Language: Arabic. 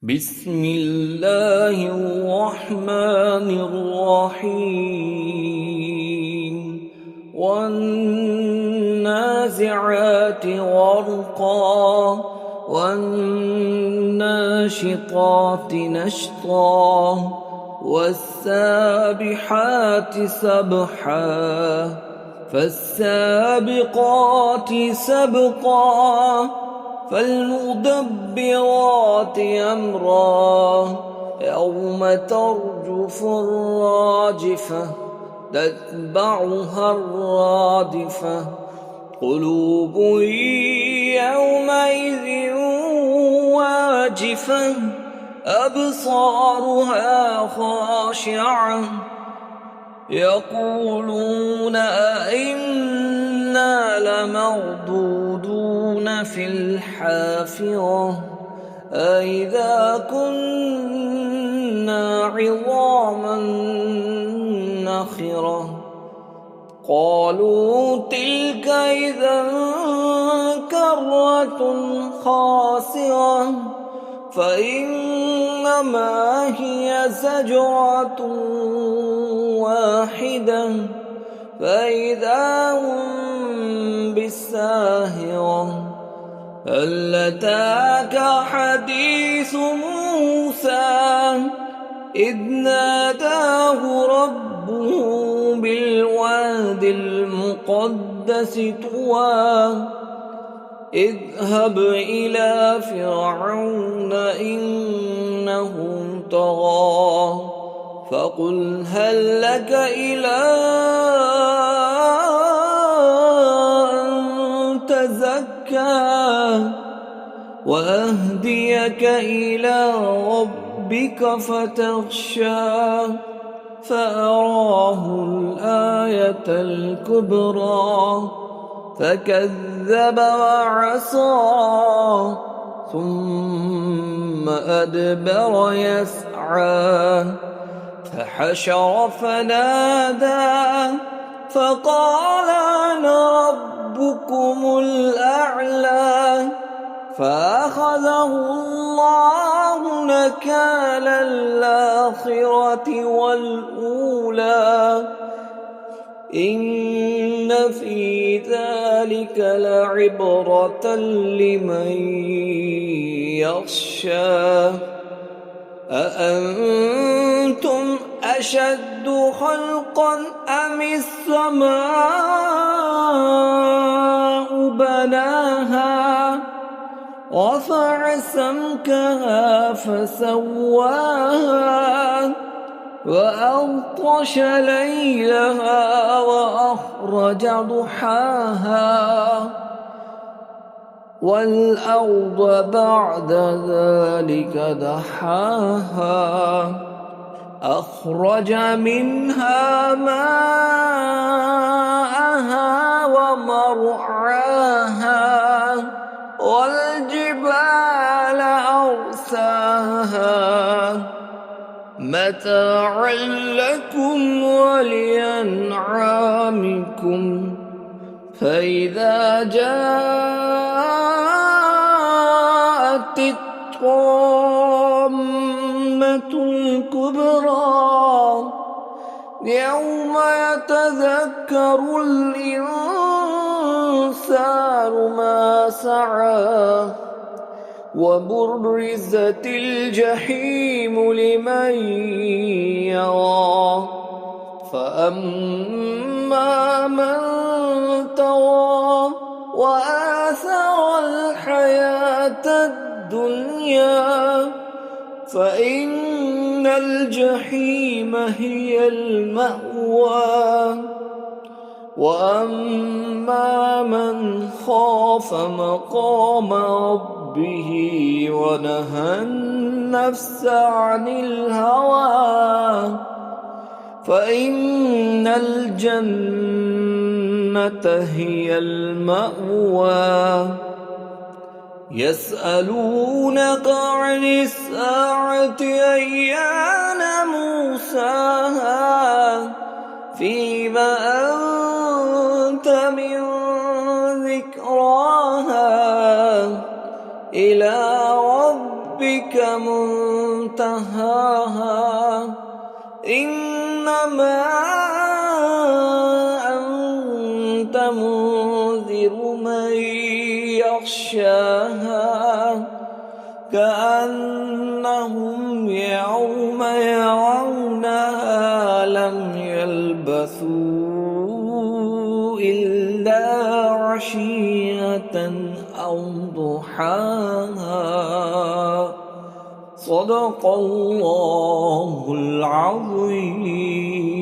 بسم الله الرحمن الرحيم والنازعات غرقا والناشطات نشطا والسابحات سبحا فالسابقات سبقا فالمدبرات أمرا يوم ترجف الراجفة تتبعها الرادفة قلوب يومئذ واجفة أبصارها خاشعة يقولون أئنا لمردودون في الحافرة أئذا كنا عظاما نخرة قالوا تلك إذا كرة خاسرة فإنما هي زجرة واحدة فإذا هم بالساهرة هل أتاك حديث موسى إذ ناداه ربه بالواد المقدس طوى اذهب إلى فرعون إنه طغى فقل هل لك إلى أن تزكى وأهديك إلى ربك فتخشى فأراه الآية الكبرى فكذب وعصى ثم أدبر يسعى فحشر فنادى فقال أنا ربكم الأعلى فأخذه الله نكال الآخرة والأولى إن في ذلك لعبرة لمن يخشى أأنتم أشد خلقا أم السماء بناها رفع سمكها فسواها وأغطش ليلها وأخرج ضحاها والأرض بعد ذلك دحاها أخرج منها ماءها ومرعاها والجبال أرساها متاعا لكم ولأنعامكم فإذا جاءت الطامة الكبرى يوم يتذكر الإنسان ما سعى وبرزت الجحيم لمن يرى فأما من طغى وآثر الحياة الدنيا فإن الجحيم هي المأوى وأما من خاف مقام ربه ونهى النفس عن الهوى فإن الجنة هي المأوى يسألونك عن الساعة أيان مرساها فيما أنت من ذكراها إلى ربك ربك منتهاها إنما أنت منذر من يخشاها كأنهم يوم يرونها لم يلبثوا إلا عشية أو ضحاها صدق الله العظيم.